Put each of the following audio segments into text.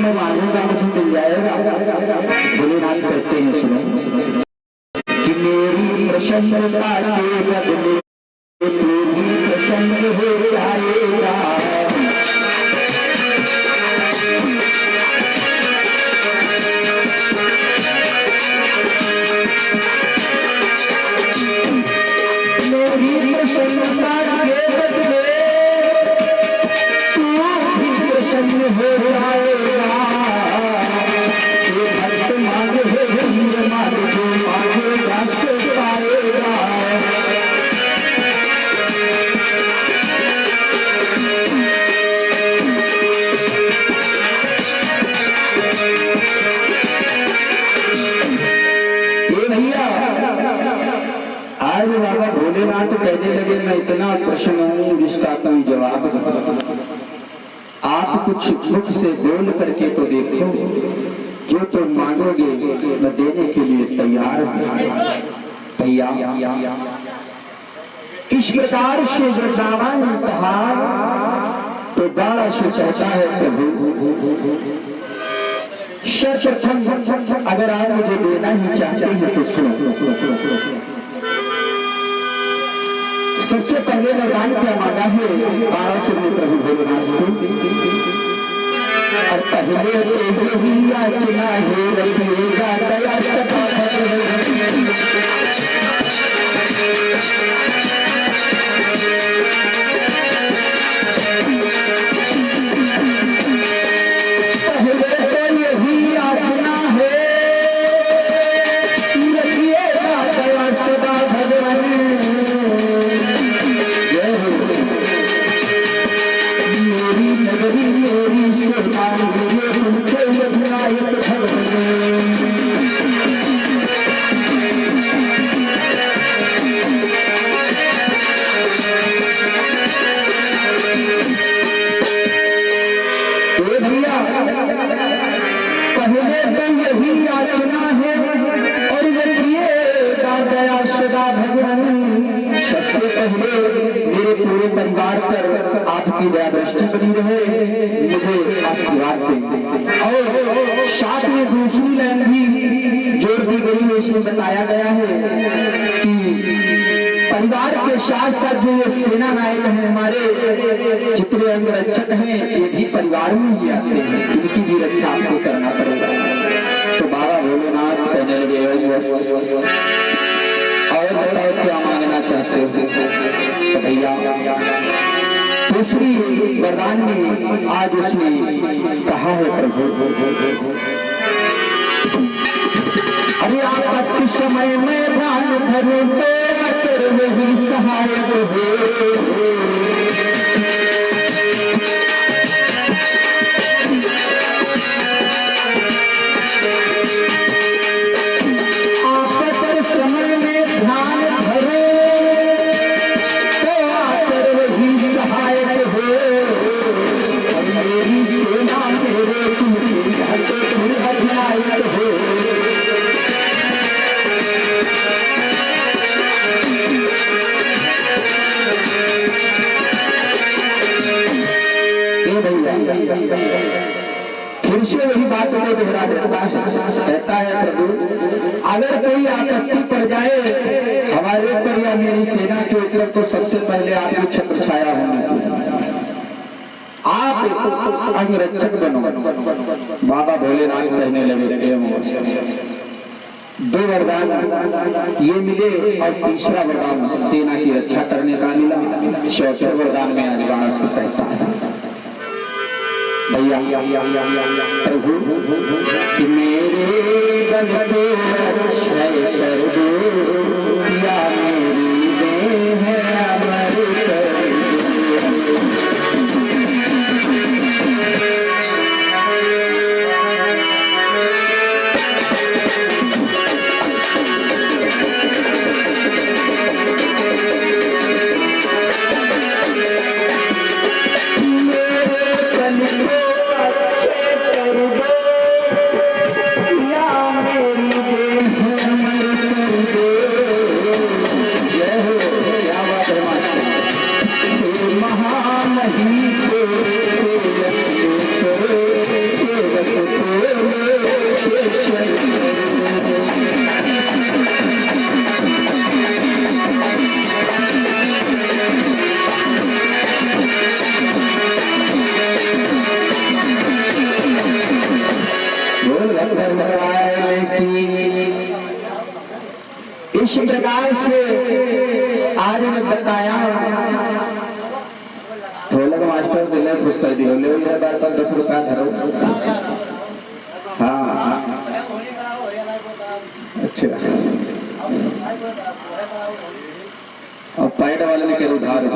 मैं मांगूंगा मुझे मिल जाएगा। भोलेनाथ कहते हैं सुनो कि मेरी प्रसन्नता के बदले तू भी प्रसन्न हो जाएगा। मेरी प्रसन्नता के बदले तू भी प्रसन्न हो जाएगा। ये भक्त मांगे है वीर मांगे जो मांगेगा सो पाएगा। ये भैया आज बाबा भोलेनाथ कहने लगे मैं इतना प्रश्न हूं जिसका कोई जवाब नहीं। आप कुछ मुख से बोल करके तो देखो, जो तुम मांगोगे मैं देने के लिए तैयार हूं। तैयार इस प्रकार से वृंदावन कहा तो बाड़ा से कहता है प्रभु सर्वप्रथम अगर आप मुझे देना ही चाहते हैं तो सुनो। सबसे पहले वरदान क्या मांगा है 1200 में प्रभु भोलेनाथ से। और पहले तो यही याचना है रखिएगा दया सदा। सबसे पहले मेरे पूरे परिवार पर आपकी दया दृष्टि बनी रहे, मुझे आशीर्वाद दें। और साथ में दूसरी लाइन भी जोड़ दी गई है, इसमें बताया गया है कि परिवार के साथ साथ जो ये सेना नायक हैं हमारे जितने अंगरक्षक हैं ये भी परिवार में ही आते हैं, इनकी भी रक्षा आपको करना पड़ेगा। तो बाबा भोलेनाथ कहने लगे और बताओ क्या मांगना चाहते हो। तो भैया दूसरी वरदान में आज उसने कहा है प्रभु अरे आपत्ति समय में ध्यान धरो तेरे वही सहायक हो। फिर से वही बात को दोहरा देता है, कहता है प्रभु अगर कोई आपत्ति पड़ जाए हमारे ऊपर या मेरी सेना के ऊपर तो सबसे पहले आपकी छत्र छाया होनी चाहिए, आप अंगरक्षक बनो। बाबा भोलेनाथ कहने लगे दो वरदान ये मिले और तीसरा वरदान सेना की रक्षा करने का मिला, चौथे वरदान में आज बाणासुर कहता है भैया प्रभु कि मेरे बल पे अक्षय कर दो या मेरी देह अमर कर इस प्रकार से आज मैं बताया ढोलक मास्टर दिले खुश कर दियो ले ये बात तो 10 रुपया धरो। हाँ अच्छा और पैड वाले ने कर उधार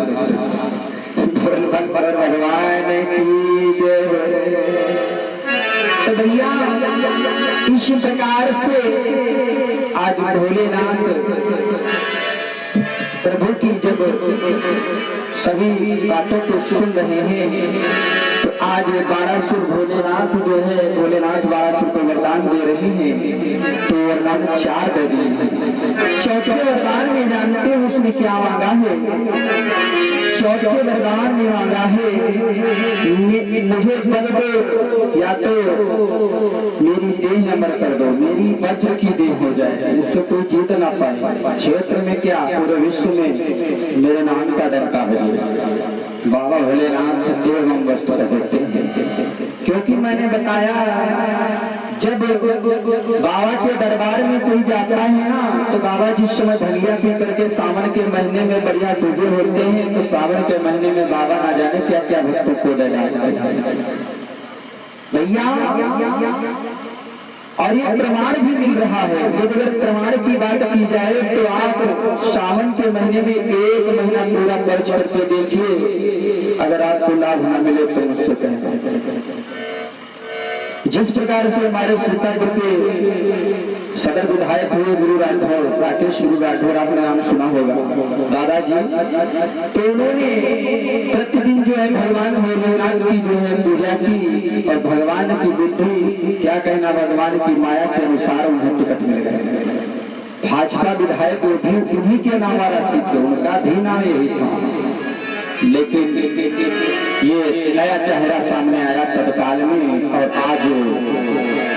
पर भगवान की जय। तो भैया इस प्रकार से आज भोलेनाथ प्रभु की जब सभी बातों को सुन रहे हैं तो आज 12 सुर भोलेनाथ जो है भोलेनाथ 12 सुर को वरदान दे रहे हैं। तो वरदान 4 दे दिए हैं। चौथे वरदान में जानते हैं उसने क्या मांगा है? चौथे वरदान में मांगा है मुझे बल दो या तो मेरी देह अमर कर दो, मेरी वज्र की देह हो जाए, उससे कोई जीत ना पाए, क्षेत्र में क्या पूरे विश्व में मेरे नाम का डंका बजे। बाबा भोलेनाथ एवं वस्तु देते हैं, क्योंकि मैंने बताया जब बाबा के दरबार में कोई जाता है ना तो बाबा जिस समय धनिया पी करके सावन के महीने में बढ़िया डूबे होते हैं तो सावन के महीने में बाबा ना जाने क्या क्या भक्तों को दे भैया। और ये प्रमाण भी मिल रहा है। अगर प्रमाण की बात की जाए तो आप सावन के महीने में 1 महीना पूरा खर्च करके देखिए, अगर आपको लाभ न मिले तो मुझसे कहें। जिस प्रकार से हमारे सीतापुर के सदर विधायक हुए गुरु राठौर, राकेश गुरु राठौर, आपने नाम सुना होगा दादाजी, तो उन्होंने प्रतिदिन जो है भगवान भोलेनाथ की जो है पूजा की और भगवान की बुद्धि क्या कहना भगवान की माया के अनुसार उन्हें टिकट मिल गए। भाजपा विधायक भी उन्हीं के नाम वाला सीट थे, उनका भी नाम यही था। लेकिन ये नया चेहरा सामने आया तत्काल में और आज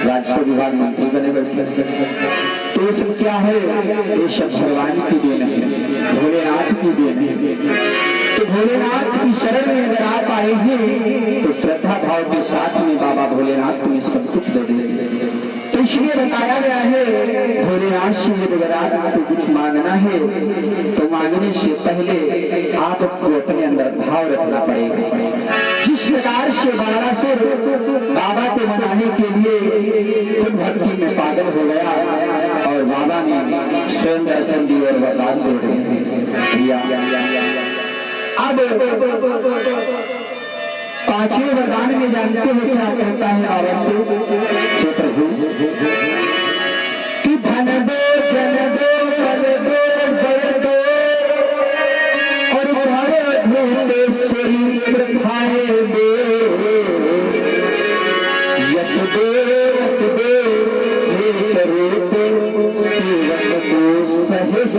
राजस्व विभाग मंत्री बने बैठे। तो ये सब क्या है? ये सब भगवान की देन है, भोलेनाथ की देन है। तो भोलेनाथ की शरण में अगर आप आए हैं तो श्रद्धा भाव के साथ में बाबा भोलेनाथ तुम्हें सब कुछ दे देंगे। तो इसलिए बताया गया है भोलेनाथ से अगर आपको कुछ मांगना है तो मांगने से पहले आपको अपने अंदर भाव रखना पड़ेगा। जिस प्रकार से 12 सुर बाबा को मनाने के लिए खुद भक्ति में पागल हो गया और बाबा ने स्वयं दर्शन दिए और वरदान दे रहे। अब 5वें वरदान में जानते हो क्या कहता है अवश्य तो प्रभु कि धन दो जन दो बल दो बल दो और भव भूतेश्वरी प्रथाए दो, यश दो यश दो हे स्वरूप सेवक को सहस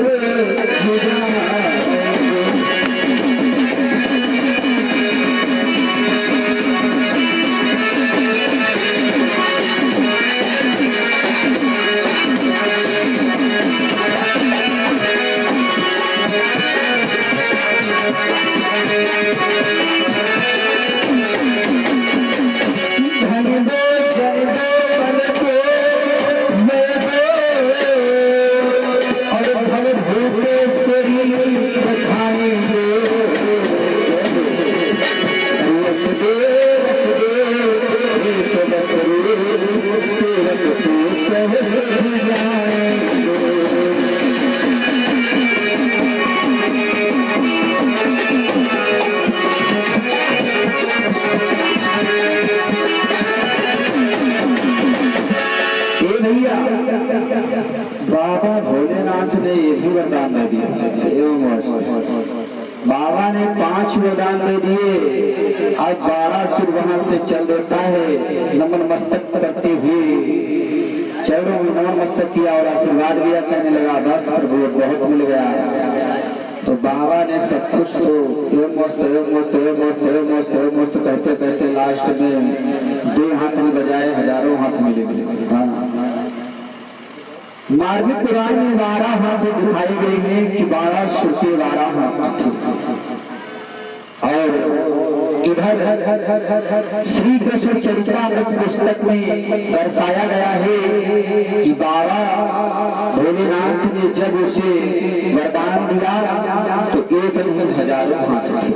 बाबा भोलेनाथ ने ये भी वरदान दे दिया। बाबा ने 5 वरदान दे दिए। अब 12 सुर वहां से चल देता है नमन मस्तक करते हुए चरणों में नमन मस्तक किया और आशीर्वाद दिया, कहने लगा बस प्रभु बहुत मिल गया। तो बाबा ने सब कुछ तो मस्त कहते कहते लास्ट में 2 हाथ नहीं बजाए, हजारों हाथ मिले। मार्मिक पुराण में 12 हाथ दिखाए गए हैं कि 12 सुर के 12 हाथ थे और इधर श्री कृष्ण चरित्रामृत पुस्तक में दर्शाया गया है कि बाबा भोलेनाथ ने जब उसे वरदान दिया तो एक नहीं हजारों हाथ थे।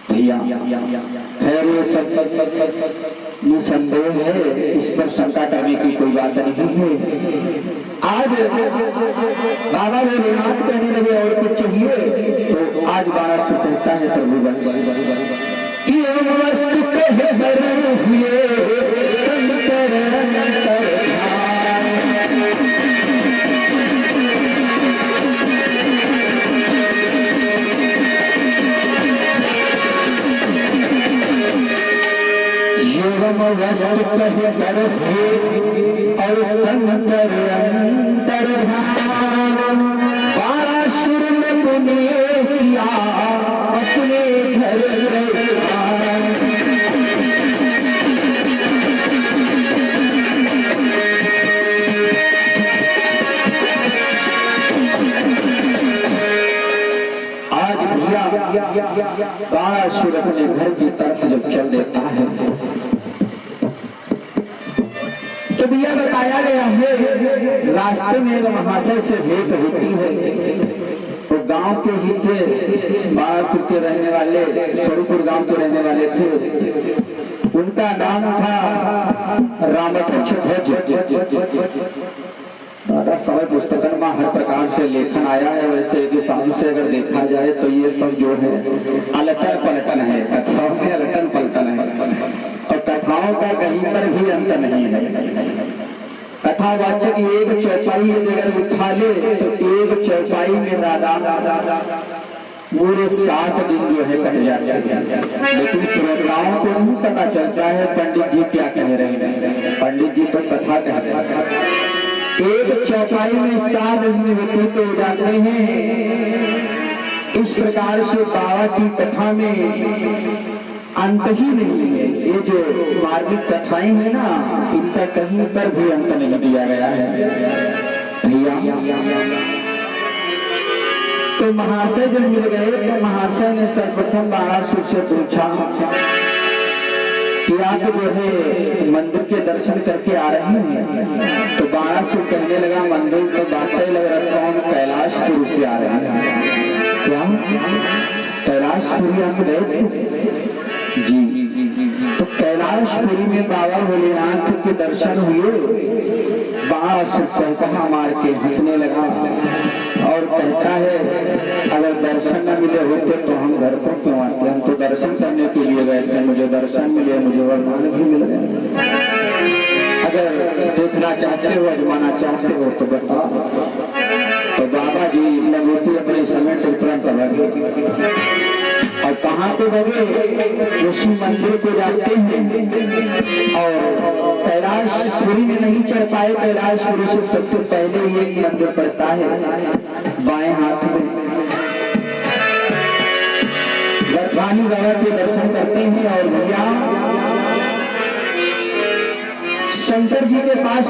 भैया खैर ये सब निसंदेह है, इस पर शंका करने की कोई बात नहीं है। आज बाबा भोलेनाथ कहने लगे और कुछ चाहिए, तो आज बाबा से कहता है प्रभु बस कि वस्तु कहे हुए शंकर वस्तु कहे और शंकर अंतर बारासुर में पुण्य किया अपने घर आज भैया बारासुर अपने घर की तरफ जब चल देता है तो भैया बताया गया है रास्ते में एक महाशय से भेंट होती है। वो गांव के ही थे, बारासुर के रहने वाले, स्वरूपुर गांव के रहने वाले थे। उनका नाम था रामकृष्ण ध्वज। दादा समय पुस्तकन में हर प्रकार से लेखन आया है, वैसे एक हिसाब से अगर देखा जाए तो ये सब जो है अलटन पलटन है, कथाओं में अलटन पलटन है और कथाओं का कहीं पर भी अंत नहीं है। कथावाचक एक चौपाई अगर उठा ले तो एक चौपाई में दादा पूरे 7 दिन जो है कट जाते हैं, लेकिन श्रोताओं को नहीं पता चलता है पंडित जी क्या कह रहे हैं। पंडित जी पर कथा कह रहे हैं, एक चौपाई में 7 दिन व्यतीत हो जाते हैं। इस प्रकार से बाबा की कथा में अंत ही नहीं है। ये जो मार्मिक कथाएं हैं ना, इनका कहीं पर भी अंत नहीं दिया गया है भैया। तो महाशय जब मिल गए तो महाशय ने सर्वप्रथम बारासुर से पूछा कि आप जो है मंदिर के दर्शन करके आ रहे हैं? तो बारासुर कहने लगा मंदिर तो बातें लग रहा हूँ, कैलाशपुरी से आ रहे हैं। क्या कैलाशपुरी आप गए थे? जी। तो कैलाशपुरी में बाबा भोलेनाथ के दर्शन हुए। बारासुर कहा मार के हंसने लगा और कहता है अगर दर्शन न मिले होते तो हम घर को क्यों आते, हम तो दर्शन करने के लिए गए थे, मुझे दर्शन मिले, मुझे वरदान भी मिल गए। अगर देखना चाहते हो, अजमाना चाहते हो तो बताओ। तो बाबा जी लंगोटी अपने समेट तुरंत लगे और कहाँ पे लगे? उसी मंदिर को जाते हैं और कैलाशपुरी में नहीं चढ़ पाए। कैलाशपुरी से सबसे पहले ये मंदिर पड़ता है बाएं हाथ में। गर्भानी बाबा के दर्शन करते हैं और भैया शंकर जी के पास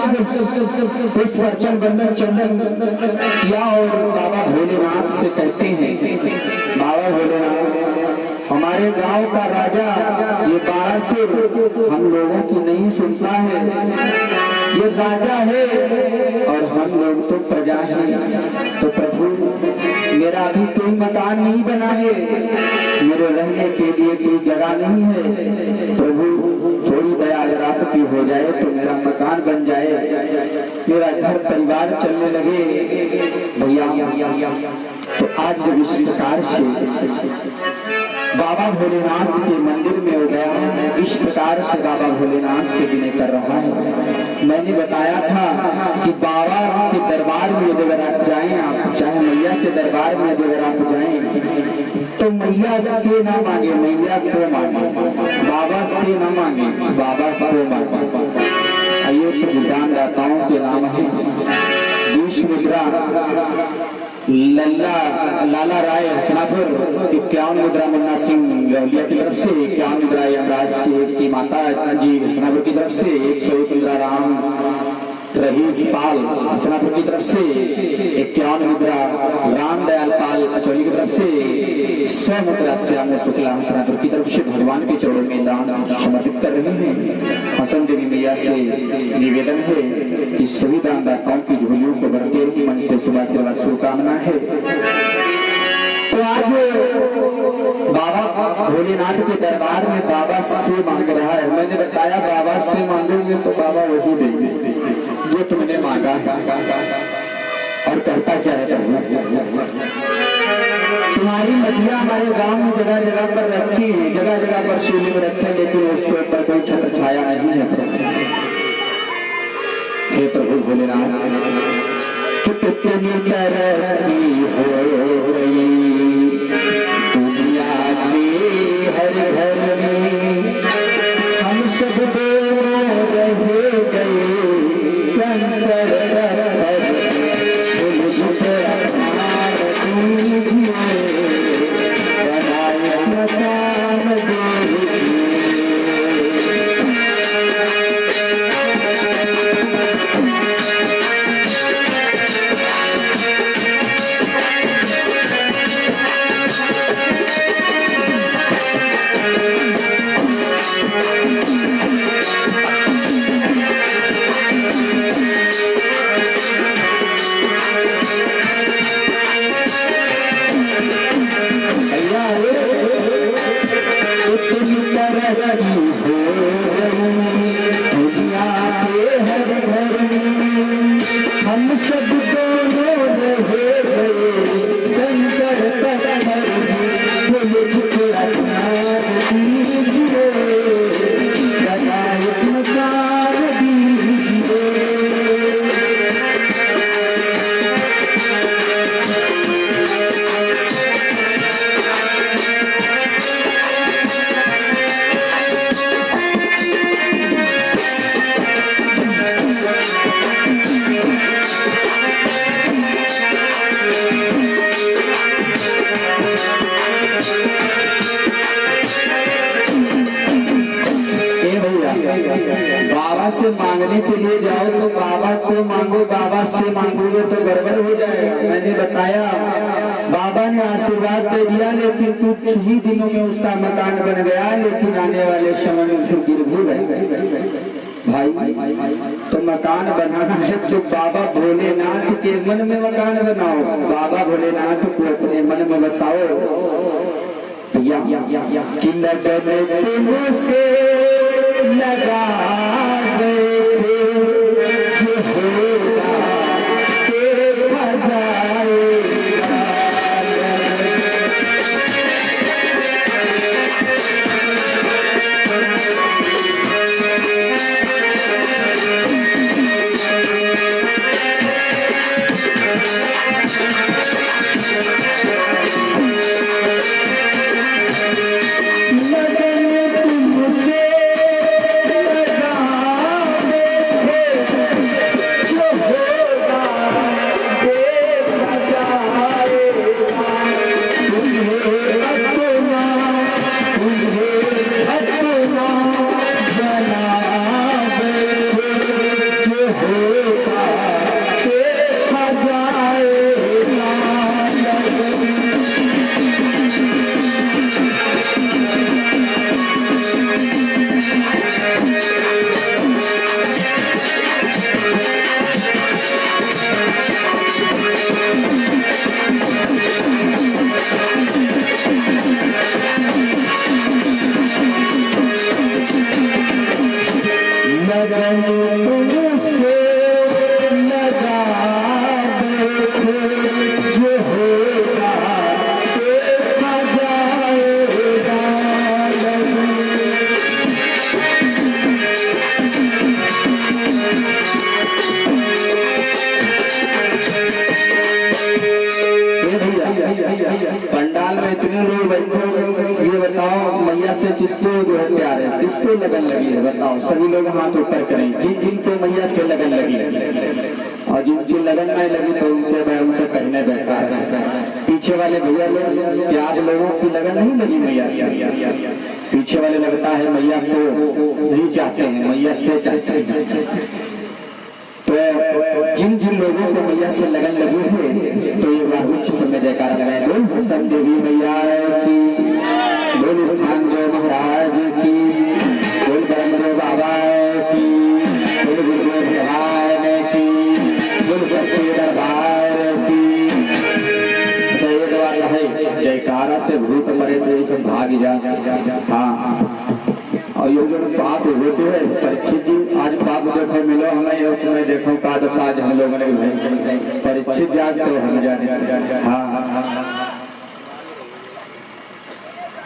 पुष्प अर्चन बंदन चंदन किया और बाबा भोलेनाथ से कहते हैं बाबा भोलेनाथ हमारे गांव का राजा ये बारासुर हम लोगों की नहीं सुनता है। ये राजा है और हम लोग तो प्रजा हैं। तो प्रभु मेरा अभी कोई मकान नहीं बना है, मेरे रहने के लिए कोई जगह नहीं है। प्रभु थोड़ी दया अगर आपकी हो जाए तो मेरा मकान बन जाए, मेरा घर परिवार चलने लगे भैया। तो आज जब इस प्रकार से बाबा भोलेनाथ के मंदिर में हो गया, इस प्रकार से बाबा भोलेनाथ से विनय कर रहा है। मैंने बताया था कि बाबा के दरबार में अगर आप जाएं, आप चाहे मैया के दरबार में अगर आप जाएं तो मैया से ना मांगे, मैया को मांगे, बाबा से ना मांगे, बाबा को मांगे। आइए तो दान दाताओं के नाम है बीस मुद्रा लाला राय हसनापुर 51 मुद्रा मुन्ना सिंह गौलिया की तरफ से, 51 मुद्रा यमराज से की माता जी हसनापुर की तरफ से, 101 मुद्रा राम रहीस पाल हसनापुर की तरफ से 51 मुद्रा, रामदयाल पाल अचौली की तरफ से 100 मुद्रा श्याम शुक्ला हसनापुर की तरफ से भगवान के चरणों में दान समर्पित कर रहे हैं। हसन देवी मैया से निवेदन है कि सभी दानदाताओं की झोलियों को भरते हुए मन से सुबह से शुभकामना है। तो आज बाबा भोलेनाथ के दरबार में बाबा से मांग रहा है। मैंने बताया बाबा से मांगोगे तो बाबा वही देंगे जो तुमने मांगा है। और कहता क्या है तुम्हारी मटिया हमारे गांव में जगह जगह पर रखी है, जगह जगह पर शिवलिंग रखे, लेकिन उसके ऊपर कोई छत्र छाया नहीं है। हे प्रभु भोलेनाथ, कितनी तरक्की हो गई दुनिया के हर घर में, हम सब रह गए कंकर बाबा से मांगने के लिए जाओ तो बाबा को मांगो, बाबा से मांगोगे तो गड़बड़ हो जाएगा। मैंने बताया बाबा ने आशीर्वाद दे दिया, लेकिन कुछ ही दिनों में उसका मकान बन गया, लेकिन आने वाले समय में फिर गिर भी गए। भाई तो मकान बनाना है तो बाबा भोलेनाथ के मन में मकान बनाओ, बाबा भोलेनाथ को अपने मन में बसाओ। कि लगन तुमसे लगा पंडाल में इतने लोग बैठे हो, ये बताओ मैया से किसको जो है प्यार है, किसको लगन लगी है? बताओ, सभी लोग हाथ ऊपर करें। जिन जिनको मैया से लगन लगी है, और जिनकी लगन नहीं लगी तो उनसे कहने बेकार है। पीछे वाले भैया लोग क्या आप लोगों की लगन नहीं लगी मैया से? पीछे वाले लगता है मैया को नहीं चाहते हैं, मैया से चाहते हैं। तो जिन जिन लोगों को मैया से लगन लगी है तो ये बार उच्च समय जयकार लगाए। बोल हसन देवी मैया की, बोल स्थान देव महाराज की, बोल ब्रह्मदेव बाबा की, बोल गुरुदेव भगवान की, बोल सच्चे दरबार की। जयकारा से भूत परे तो सब भाग जा। हाँ, और ये जो पाप होते हैं परीक्षित जी, आज पाप देखो मिलो हमें और तुम्हें देखो का दशा आज हम लोगों ने परीक्षित जाग तो हम जाने। हाँ,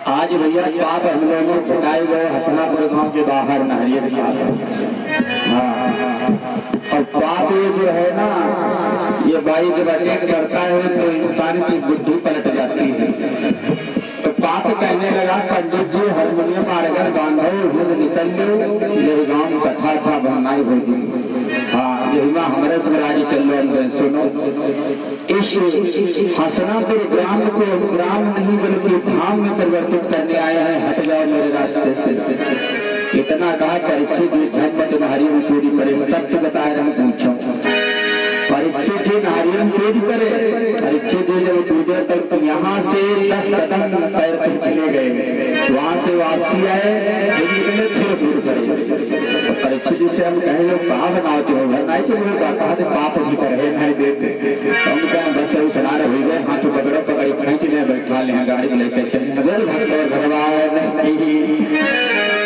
आज भैया पाप हम लोगों को ढुकाए गए हसनापुर गांव के बाहर नहरिया के पास। हाँ, और पाप ये जो है ना, ये बाई जब अटैक करता है तो इंसान की बुद्धि पलट जाती है। तो पाप कहने लगा पंडित जी हारमोनियम आरगन बांधो हिंद निकल लो मेरे गाँव में कथा था बननाई होगी। हाँ, यही माँ हमारे समराजी चल लो अंदर सुनो। इस हसनापुर ग्राम को ग्राम नहीं बल्कि धाम में परिवर्तित करने आए हैं। हट जाओ मेरे रास्ते से। इतना कहा परीक्षित झटपट नारियों में पूरी करे, सत्य बताए रंग पूछो। परीक्षित जी नारियों में पूरी करे। परीक्षित जी जब कूदे तक यहाँ से 10 कदम पैर पर चले गए, वहां से वापसी आए फिर पूरी करे। परीक्षित जी से हम कहे लोग कहाँ बनाते हो घर नहीं चलो कहा पाप भी करे नहीं देते। हम कहना बस सुना रहे हुए गए हाथ पकड़ो पकड़ी खींच ले बैठा ले गाड़ी में लेकर चले।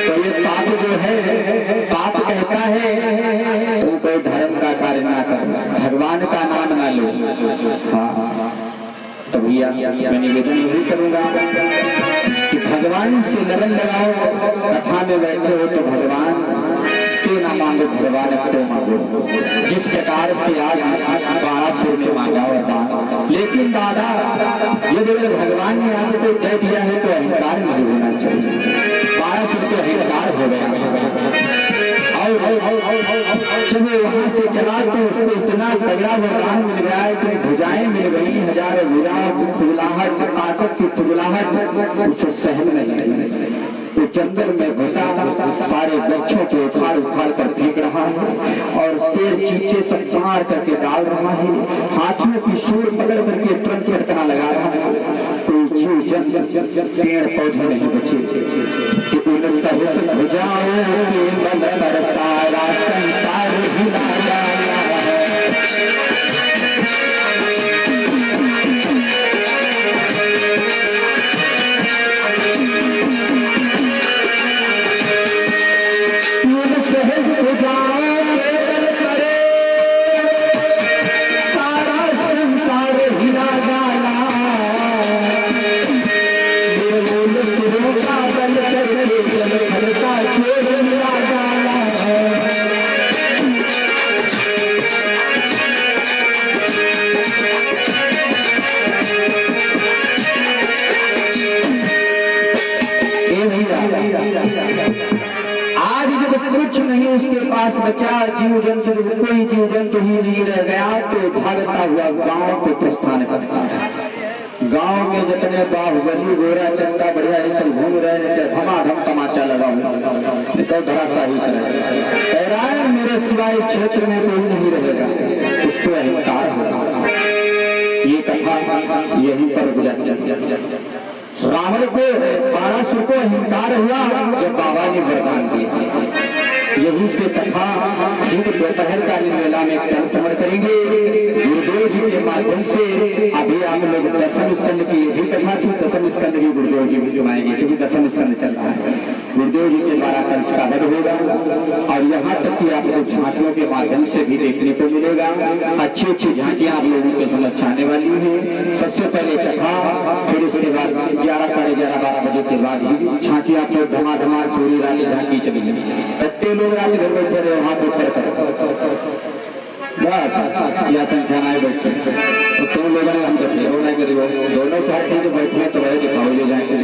तो ये पाप जो है, पाप कहता है तुम कोई धर्म का कार्य ना करो, भगवान का नाम ना लो। हाँ, तो भैया मैं निवेदन यही करूंगा कि भगवान से लगन लगाओ। कथा में बैठे हो तो भगवान से ना मांगो, भगवान को मांगो। जिस प्रकार से आज 1200 में मांगा वरदान, लेकिन दादा यदि अगर भगवान ने आपको दे दिया है तो अहंकार नहीं होना चाहिए। 1200 तो अहंकार हो गया। और जब वहां से चला तो उसको इतना तगड़ा वरदान मिल गया है कि भुजाएं मिल गई, हजारों वीराओं की खुगलाहट, ताकत की खुगलाहट उसे सहन नहीं। वो जंगल में घुसा, सारे वृक्षों को उखाड़ उखाड़ कर फेंक रहा है और शेर चीचे सब मार करके डाल रहा है। हाथियों की सूर पकड़ करके तुरंत लटकना लगा रहा है। कोई जीव जंतु पेड़ पौधे नहीं बचे कि उन सहस भुजाओं के बल पर सारा संसार हिला जाया है। आज जब कुछ नहीं उसके पास बचा, जीव जंतु कोई जीव जंतु ही नहीं रह गया, तो भागता हुआ गांव को प्रस्थान करता है। गांव में जितने बाहुबली गोरा चंदा बढ़िया ये सब घूम रहे हैं, धमाधम तमाचा लगा हुआ धराशाही कह रहा है मेरे सिवाय क्षेत्र में कोई नहीं रहेगा, उसको अहंकार होगा। ये कथा यहीं पर गुजर। रावण को 1200 को अहंकार हुआ जब बाबा ने वरदान दिया। यही से कथा ठीक दोपहर कालीन मेला में कल स्मरण करेंगे गुरुदेव जी के माध्यम से। अभी हम लोग 10वें स्कंद की भी कथा थी, 10वें स्कंद की गुरुदेव जी भी सुनाएंगे क्योंकि 10वें स्कंद चल रहा है। गुरुदेव जी के द्वारा कल इसका वध होगा और यहाँ तक कि आपको झांकियों के माध्यम से भी देखने को मिलेगा। अच्छी अच्छी झांकियां आप लोगों के समझ आने वाली है। सबसे पहले कथा, फिर इसके बाद 11, साढ़े 11, 12 बजे के बाद ही झांकी आप लोग धमाधमा पूरी रात झांकी चली जाएगी। लोग रात घर बैठे रहे वहां पर बस या संख्या में बैठे तो तुम लोगों ने हम देखे हो ना करियो दोनों पार्टी जो बैठे तो वही दिखाओ ले जाएंगे।